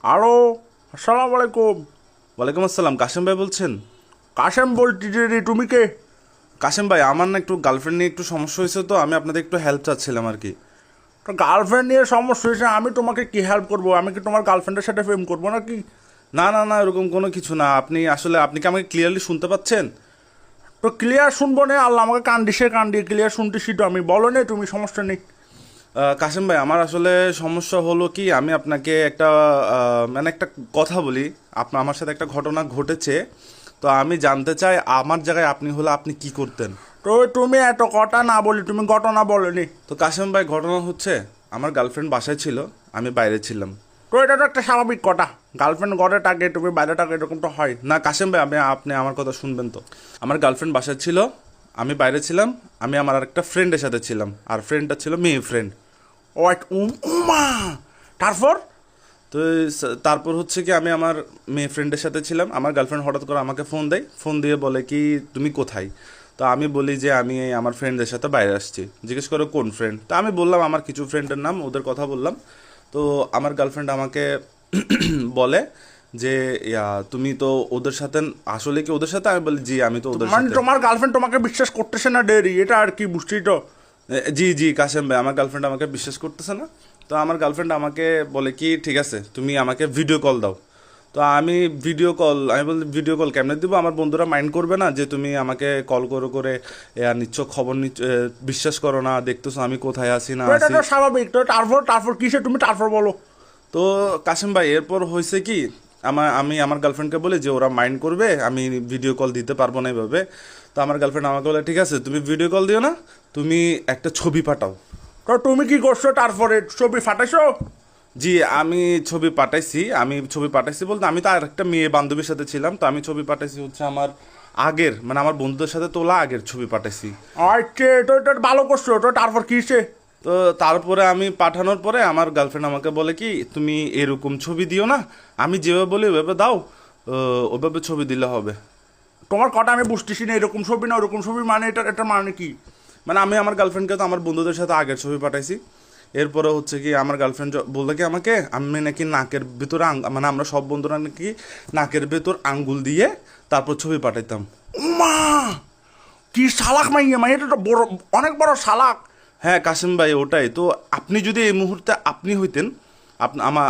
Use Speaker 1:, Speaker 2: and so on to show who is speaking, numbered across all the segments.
Speaker 1: Hello, আসসালামু আলাইকুম।
Speaker 2: ওয়ালাইকুম আসসালাম। কাশেম ভাই বলছেন?
Speaker 1: কাশেম বলছি রে, তুমি কে?
Speaker 2: কাশেম ভাই, আমার না একটু গার্লফ্রেন্ড নিয়ে একটু সমস্যা হয়েছে, তো আমি আপনাদের একটু হেল্প চাচ্ছিলাম আর কি।
Speaker 1: তো গার্লফ্রেন্ড নিয়ে সমস্যা হয়েছে, আমি তোমাকে কি হেল্প করবো? আমি কি তোমার গার্লফ্রেন্ডের সাথে প্রেম করবো নাকি?
Speaker 2: না না না, এরকম কোনো কিছু না। আপনি কি আমাকে ক্লিয়ারলি শুনতে পাচ্ছেন?
Speaker 1: তো ক্লিয়ার শুনবো না, আল্লাহ আমাকে কান দিয়ে ক্লিয়ার শুনতেছি তো আমি। বলো নে তুমি, সমস্যা নেই।
Speaker 2: কাশেম ভাই, আমার আসলে সমস্যা হলো কি, আমি আপনাকে একটা মানে একটা কথা বলি। আমার সাথে একটা ঘটনা ঘটেছে, তো আমি জানতে চাই আমার জায়গায় আপনি হলে আপনি কি করতেন।
Speaker 1: তো তুমি এত কথা না বলি, তুমি ঘটনা বলনি।
Speaker 2: তো কাশেম ভাই, ঘটনা হচ্ছে আমার গার্লফ্রেন্ড বাসায় ছিল, আমি বাইরে ছিলাম।
Speaker 1: তো এটা তো একটা স্বাভাবিক কথা, গার্লফ্রেন্ড ঘরে থাকে তুমি বাইরে থাকে, এরকম তো হয়।
Speaker 2: না কাশেম ভাই, আপনি আমার কথা শুনবেন তো। আমার গার্লফ্রেন্ড বাসায় ছিল, আমি বাইরে ছিলাম। আমি আমার আরেকটা ফ্রেন্ডের সাথে ছিলাম, আর ফ্রেন্ডটা ছিল মেয়ে ফ্রেন্ড।
Speaker 1: ও উমা, তারপর?
Speaker 2: তো তারপর হচ্ছে কি, আমি আমার মেয়ে ফ্রেন্ডের সাথে ছিলাম। আমার গার্লফ্রেন্ড হঠাৎ করে আমাকে ফোন দেয়, ফোন দিয়ে বলে কি তুমি কোথায়। তো আমি বলি যে আমি আমার ফ্রেন্ডদের সাথে বাইরে আসছি। জিজ্ঞেস করে কোন ফ্রেন্ড, তো আমি বললাম আমার কিছু ফ্রেন্ডের নাম, ওদের কথা বললাম। তো আমার গার্লফ্রেন্ড আমাকে বলে যে তুমি তো ওদের সাথে, আসলে কি ওদের সাথে? আমি বলি জি, আমি তো ওদের
Speaker 1: মানে
Speaker 2: সাথে।
Speaker 1: তোমার গার্লফ্রেন্ড তোমাকে বিশ্বাস করতেছে না ডেরি, এটা আর কি, বুঝছি তো।
Speaker 2: জি জি কাশেম ভাই, আমার গার্লফ্রেন্ড আমাকে বিশ্বাস করতেছে না। তো আমার গার্লফ্রেন্ড আমাকে বলে কি ঠিক আছে, তুমি আমাকে ভিডিও কল দাও। তো আমি বলি ভিডিও কল কেমনে দিব, আমার বন্ধুরা মাইন্ড করবে না যে তুমি আমাকে কল করে নিচ্ছ, খবর নিচ্ছ, বিশ্বাস করো না, দেখতেছো আমি কোথায় আছি না
Speaker 1: তো এটা
Speaker 2: আছি।
Speaker 1: তো স্বাভাবিক। তো তারপর কিসে তুমি তারপর বলো।
Speaker 2: তো কাশেম ভাই, এরপর হয়েছে কি, আমি আমার গার্লফ্রেন্ডকে বলি যে ওরা মাইন্ড করবে, আমি ভিডিও কল দিতে পারবো না এভাবে। তো আমার গার্লফ্রেন্ড আমাকে বলে ঠিক আছে, তুমি ভিডিও কল দিও না, তুমি একটা ছবি পাঠাও।
Speaker 1: তো তুমি কি করছো তারপরে, ছবি ফাটাইছো?
Speaker 2: জি, আমি ছবি পাঠাইছি বলতে, আমি তো আর একটা মেয়ে বান্ধবীর সাথে ছিলাম, তো আমি ছবি পাঠাইছি হচ্ছে আমার আগের, মানে আমার বন্ধুদের সাথে তোলা আগের ছবি পাঠাইছি।
Speaker 1: আচ্ছা, তো এটা ভালো করছো। তো তারপর কিসে?
Speaker 2: তো তারপরে আমি পাঠানোর পরে আমার গার্লফ্রেন্ড আমাকে বলে কি তুমি এরকম ছবি দিও না, আমি যেভাবে বলি ওভাবে দাও, ওভাবে ছবি দিলে হবে।
Speaker 1: তোমার কথা আমি বুঝতেছি না, এরকম ছবি না ওরকম ছবি, মানে এটা মানে কি?
Speaker 2: মানে আমি আমার গার্লফ্রেন্ডকে তো আমার বন্ধুদের সাথে আগের ছবি পাঠাইছি। এরপরে হচ্ছে কি, আমার গার্লফ্রেন্ড বললো কি আমাকে, আমি নাকি নাকের ভিতরে মানে আমরা সব বন্ধুরা নাকি নাকের ভেতর আঙ্গুল দিয়ে তারপর ছবি পাঠাইতাম।
Speaker 1: মা, কি শালাক মাইয়া, মানে এটা তো বড়, অনেক বড় শালাক।
Speaker 2: হ্যাঁ কাশিম ভাই, ওটাই তো। আপনি যদি এই মুহূর্তে আপনি হইতেন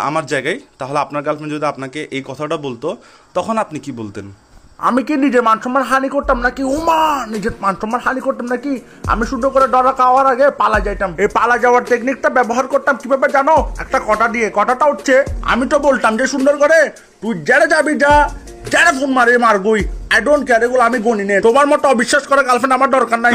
Speaker 2: আমার জায়গায়, তাহলে আপনার গার্লফ্রেন্ড যদি আপনাকে এই কথাটা বলতো, তখন আপনি কি বলতেন?
Speaker 1: আমি কি নিজের মান সম্মান হানি করতাম নাকি? উমা, নিজের মান সম্মান হানি করতাম নাকি? আমি সুন্দর করে ডরা খাওয়ার আগে পালা যাইতাম। এই পালা যাওয়ার টেকনিকটা ব্যবহার করতাম কিভাবে জানো? একটা কথা দিয়ে, কথাটা হচ্ছে আমি তো বলতাম যে সুন্দর করে তুই যারা যাবি যা, যারা ফোন মারে মারগুই, আই ডোন্ট কেয়ার, এগুলো আমি গণি নে। তোমার মতো অবিশ্বাস করে গার্লফ্রেন্ড আমার দরকার নাই।